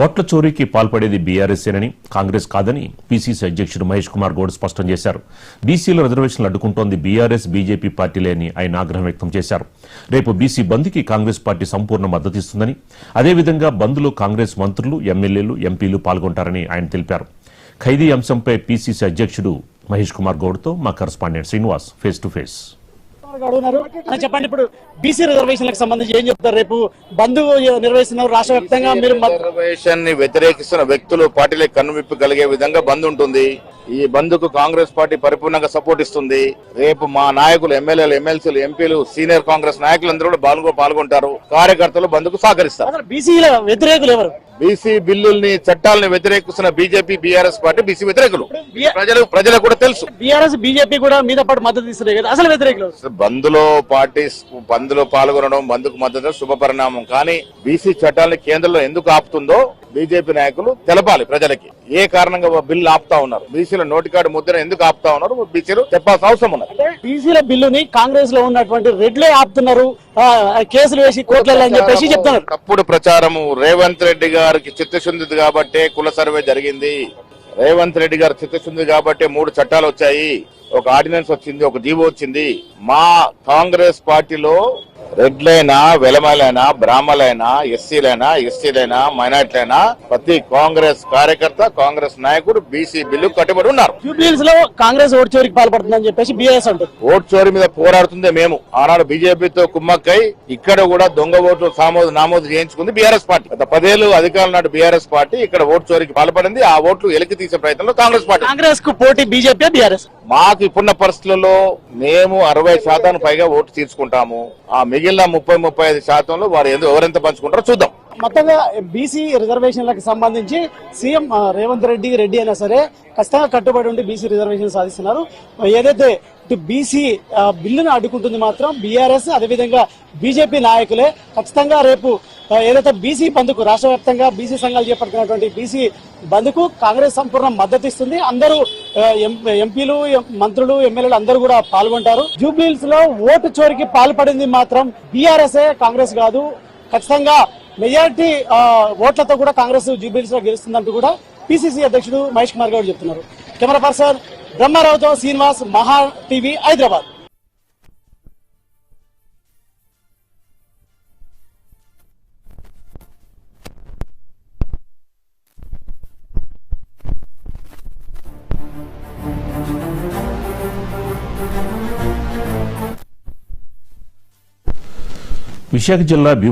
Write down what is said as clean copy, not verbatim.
ఓట్ల చోరీకి పాల్పడేది బీఆర్ఎస్ఏనని కాంగ్రెస్ కాదని పీసీసీ అధ్యక్షుడు మహేష్ కుమార్ గౌడ్ స్పష్టం చేశారు. బీసీల రిజర్వేషన్లు అడ్డుకుంటోంది బీఆర్ఎస్ బీజేపీ పార్టీలే అని ఆయన ఆగ్రహం వ్యక్తం చేశారు. రేపు బీసీ బంద్కి కాంగ్రెస్ పార్టీ సంపూర్ణ మద్దతిస్తుందని, అదేవిధంగా బంద్లో కాంగ్రెస్ మంత్రులు, ఎమ్మెల్యేలు, ఎంపీలు పాల్గొంటారని ఆయన తెలిపారు. ఖైదీ అంశంపై పీసీసీ అధ్యక్షుడు మహేష్ కుమార్ గౌడ్తో మా correspondent Srinivas face to face. చెప్పండి, ఇప్పుడు బీసీ రిజర్వేషన్లకు సంబంధించి ఏం చెప్తారు? రేపు బంద్ నిర్వహిస్తున్నారు రాష్ట్ర వ్యాప్తంగా. మీరు రిజర్వేషన్ ని వ్యతిరేకిస్తున్న వ్యక్తులు పార్టీలకు కన్నువిప్పు కలిగే విధంగా బంద్ ఉంటుంది. ఈ బంద్ కు కాంగ్రెస్ పార్టీ పరిపూర్ణంగా సపోర్ట్ ఇస్తుంది. రేపు మా నాయకులు, ఎమ్మెల్యేలు, ఎమ్మెల్సీలు, ఎంపీలు, సీనియర్ కాంగ్రెస్ నాయకులందరూ కూడా పాల్గొంటారు. కార్యకర్తలు బంద్ కు సహకరిస్తారు. బీసీల వ్యతిరేకులు ఎవరు? బీసీ బిల్లుల్ని, చట్టాలని వ్యతిరేకిస్తున్న బీజేపీ, బీఆర్ఎస్ పార్టీ బీసీ వ్యతిరేకులు. ప్రజలకు కూడా తెలుసు. బీఆర్ఎస్, బీజేపీ కూడా మీద పాటు మద్దతు ఇస్తున్నాయి కదా, అసలు వ్యతిరేకులు. బంద్లో పాల్గొనడం, బంద్కు మద్దతు శుభ పరిణామం. కానీ బీసీ చట్టాలని కేంద్రంలో ఎందుకు ఆపుతుందో బీజేపీ నాయకులు తెలపాలి ప్రజలకి. ఏ కారణంగా బిల్లు ఆపుతా ఉన్నారు, బీసీల నోటికాడు ముద్ర ఎందుకు ఆపుతా ఉన్నారు, బీసీలు చెప్పాల్సిన అవసరం ఉన్నది. బీసీల బిల్లుని కాంగ్రెస్ లో ఉన్నటువంటి రెడ్లే ఆపుతున్నారు, కేసులు వేసి కోర్టులలో అని చెప్పేసి చెప్తున్నారు. తప్పుడు ప్రచారము. రేవంత్ రెడ్డి గారికి చిత్తశుద్ధి కాబట్టే కుల సర్వే జరిగింది. రేవంత్ రెడ్డి గారు చిత్తశుద్ధి కాబట్టే 3 చట్టాలు వచ్చాయి, ఒక ఆర్డినెన్స్ వచ్చింది, ఒక జీవో వచ్చింది. మా కాంగ్రెస్ పార్టీలో రెడ్లైనా, వెలమలైనా, బ్రాహ్మలైనా, ఎస్సీలైనా, ఎస్టీలైనా, మైనార్టీలైనా ప్రతి కాంగ్రెస్ కార్యకర్త, కాంగ్రెస్ నాయకుడు బీసీ బిల్లు కట్టుబడి ఉన్నారు. జూబ్లీహిల్స్ లో కాంగ్రెస్ ఓటు చోరీకి పాల్పడుతుందని చెప్పేసి బీఆర్ఎస్ అంటారు. ఓటు చోరీ మీద పోరాడుతుందే మేము. ఆనాడు బీజేపీతో కుమ్మక్కై ఇక్కడ కూడా దొంగ ఓట్లు నామోదు చేయించుకుంది బీఆర్ఎస్ పార్టీ. గత 10 ఏళ్లు అధికారులు నాటి బీఆర్ఎస్ పార్టీ ఇక్కడ ఓటు చోరీకి పాల్పడింది. ఆ ఓట్లు ఎలికి తీసే ప్రయత్నంలో కాంగ్రెస్ పార్టీ. కాంగ్రెస్ కు పోటీ బీజేపీ, బీఆర్ఎస్. మాకు ఇప్పుడున్న పరిస్థితుల్లో మేము 60% పైగా ఓటు తీసుకుంటాము. ఆ మిగిలిన 30-35% వారు ఎవరెంత పంచుకుంటారో చూద్దాం. మొత్తంగా బీసీ రిజర్వేషన్లకు సంబంధించి సీఎం రేవంత్ రెడ్డి అయినా సరే ఖచ్చితంగా కట్టుబడి ఉండి బీసీ రిజర్వేషన్ సాధిస్తున్నారు. ఏదైతే బీసీ బిల్లును అడ్డుకుంటుంది మాత్రం బీఆర్ఎస్, అదేవిధంగా బీజేపీ నాయకులే. ఖచ్చితంగా రేపు ఏదైతే బీసీ బంద్కు, రాష్ట్ర వ్యాప్తంగా బీసీ సంఘాలు చేపడుతున్నటువంటి బీసీ బంద్కు కాంగ్రెస్ సంపూర్ణ మద్దతు ఇస్తుంది. అందరూ ఎంపీలు, మంత్రులు, ఎమ్మెల్యేలు అందరూ కూడా పాల్గొంటారు. జూబ్లీహిల్స్ లో ఓటు చోరీకి పాల్పడింది మాత్రం బీఆర్ఎస్ఏ, కాంగ్రెస్ కాదు. ఖచ్చితంగా మెజారిటీ ఓట్లతో కూడా కాంగ్రెస్ జూబ్లీహిల్స్ లో గెలుస్తుందంటూ కూడా పీసీసీ అధ్యక్షుడు మహేష్ కుమార్ గౌడ్ చెప్తున్నారు. కెమెరా పర్సన్ బ్రహ్మారావుతో శ్రీనివాస్, మహా టీవీ, హైదరాబాద్. విశాఖ జిల్లా భీముడు